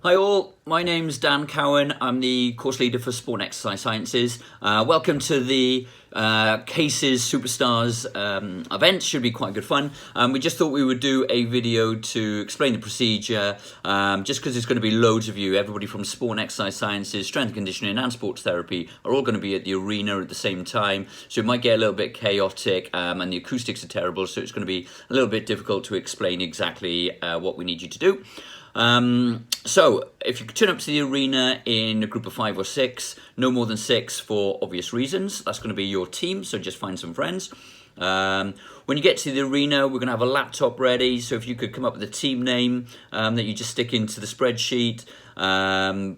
Hi all, my name's Dan Cowan. I'm the course leader for Sport and Exercise Sciences. Welcome to the Cases Superstars event. Should be quite good fun. We just thought we would do a video to explain the procedure, just because there's going to be loads of you. Everybody from Sport and Exercise Sciences, Strength and Conditioning and Sports Therapy are all going to be at the arena at the same time. So it might get a little bit chaotic, and the acoustics are terrible, so it's going to be a little bit difficult to explain exactly what we need you to do. So if you turn up to the arena in a group of 5 or 6, no more than 6 for obvious reasons, that's going to be your team, so just find some friends. When you get to the arena, we're going to have a laptop ready, so if you could come up with a team name that you just stick into the spreadsheet,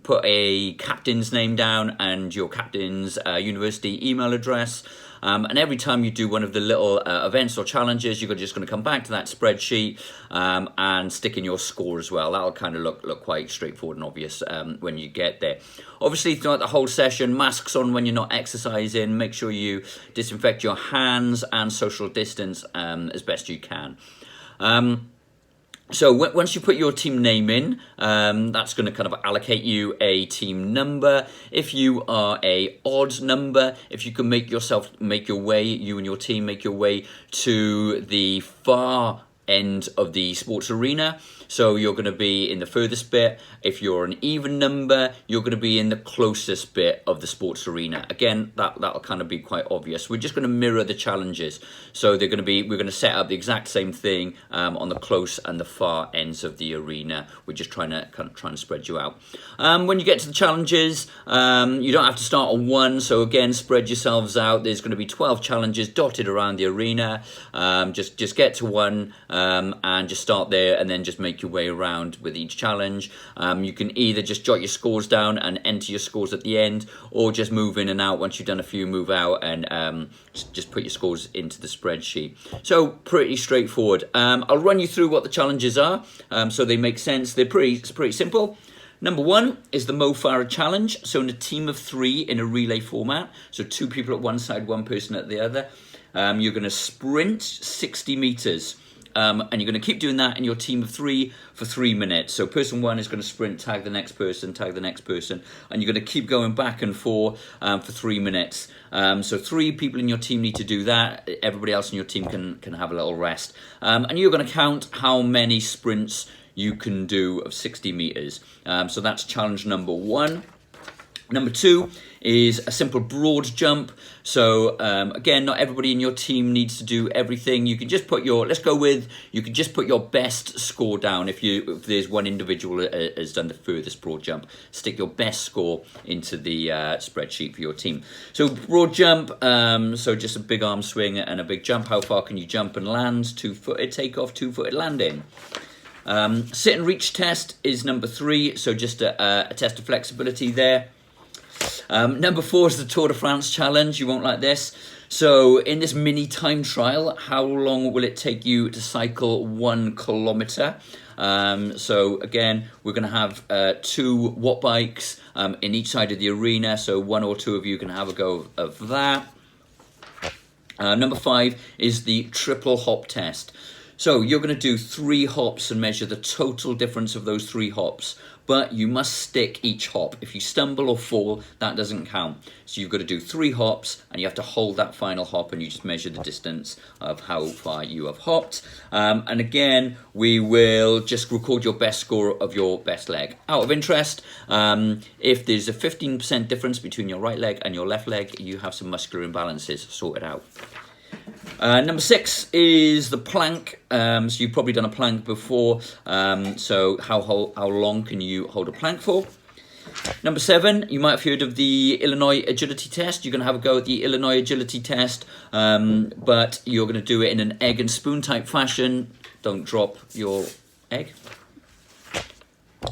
put a captain's name down and your captain's university email address. And every time you do one of the little events or challenges, you're just going to come back to that spreadsheet and stick in your score as well. That'll kind of look quite straightforward and obvious when you get there. Obviously, throughout the whole session, masks on when you're not exercising. Make sure you disinfect your hands and social distance as best you can. So once you put your team name in, that's going to kind of allocate you a team number. If you are a odd number, if you can make your way, you and your team make your way to the far end of the sports arena, so you're going to be in the furthest bit. If you're an even number, you're going to be in the closest bit of the sports arena. Again, that'll kind of be quite obvious. We're just going to mirror the challenges, so we're going to set up the exact same thing on the close and the far ends of the arena. We're just trying to spread you out. When you get to the challenges, you don't have to start on one, so again, spread yourselves out. There's going to be 12 challenges dotted around the arena. Just get to one and just start there, and then just make your way around with each challenge. You can either just jot your scores down and enter your scores at the end, or just move in and out. Once you've done a few, move out and just put your scores into the spreadsheet. So pretty straightforward. I'll run you through what the challenges are so they make sense. It's pretty simple. Number 1 is the Mo Farah challenge. So in a team of 3 in a relay format, so 2 people at one side, 1 person at the other, you're going to sprint 60 meters. And you're going to keep doing that in your team of 3 for 3 minutes. So person 1 is going to sprint, tag the next person, and you're going to keep going back and forth for 3 minutes. So 3 people in your team need to do that. Everybody else in your team can have a little rest. And you're going to count how many sprints you can do of 60 meters. So that's challenge number 1. Number 2 is a simple broad jump. So again, not everybody in your team needs to do everything. You can just put your best score down. If there's one individual that has done the furthest broad jump, stick your best score into the spreadsheet for your team. So broad jump, so just a big arm swing and a big jump. How far can you jump and land? 2-footed takeoff, 2-footed landing. Sit and reach test is number 3. So just a test of flexibility there. Number 4 is the Tour de France challenge. You won't like this. So in this mini time trial, how long will it take you to cycle 1 kilometer? So again, we're going to have 2 watt bikes in each side of the arena. So 1 or 2 of you can have a go of that. Number 5 is the triple hop test. So you're going to do 3 hops and measure the total difference of those 3 hops. But you must stick each hop. If you stumble or fall, that doesn't count. So you've got to do 3 hops, and you have to hold that final hop, and you just measure the distance of how far you have hopped. And again, we will just record your best score of your best leg. Out of interest, if there's a 15% difference between your right leg and your left leg, you have some muscular imbalances sorted out. Number 6 is the plank. So you've probably done a plank before. So how long can you hold a plank for? Number 7, you might have heard of the Illinois agility test. You're going to have a go at the Illinois agility test, but you're going to do it in an egg and spoon type fashion. Don't drop your egg.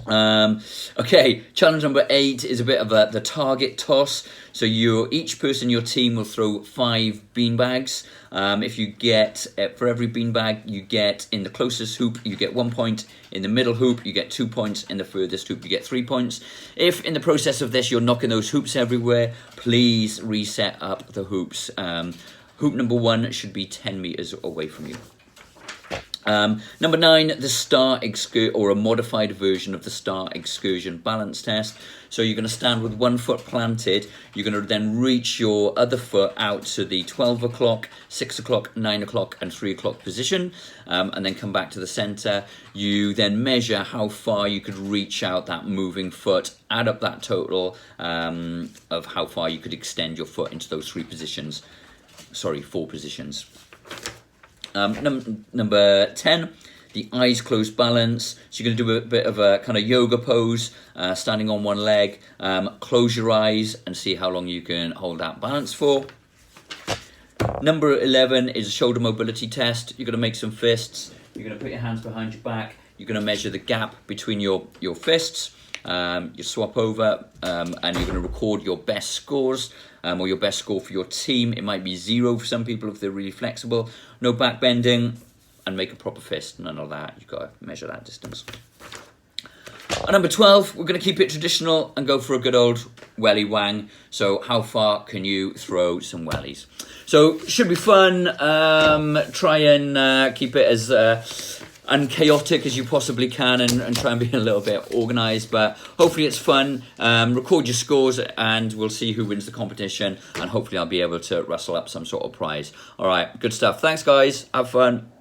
Okay, challenge number 8 is a bit of the target toss. So each person in your team will throw 5 beanbags. If you get, for every beanbag you get in the closest hoop, you get 1 point. In the middle hoop, you get 2 points. In the furthest hoop, you get 3 points. If in the process of this you're knocking those hoops everywhere, please reset up the hoops. Hoop number 1 should be 10 meters away from you. Number 9, the Star Excursion, or a modified version of the Star Excursion balance test. So you're going to stand with one foot planted. You're going to then reach your other foot out to the 12 o'clock, 6 o'clock, 9 o'clock and 3 o'clock position, and then come back to the center. You then measure how far you could reach out that moving foot, add up that total of how far you could extend your foot into those 4 positions. Number 10, the eyes closed balance. So you're going to do a bit of a kind of yoga pose, standing on one leg. Close your eyes and see how long you can hold that balance for. Number 11 is a shoulder mobility test. You're going to make some fists. You're going to put your hands behind your back. You're going to measure the gap between your fists. You swap over and you're going to record your best scores or your best score for your team. It might be 0 for some people if they're really flexible. No back bending, and make a proper fist. None of that. You've got to measure that distance. And number 12, we're going to keep it traditional and go for a good old welly wang. So how far can you throw some wellies? So should be fun. Try and keep it as unchaotic as you possibly can, and try and be a little bit organised, but hopefully it's fun. Record your scores and we'll see who wins the competition, and hopefully I'll be able to rustle up some sort of prize. All right, good stuff. Thanks guys, have fun.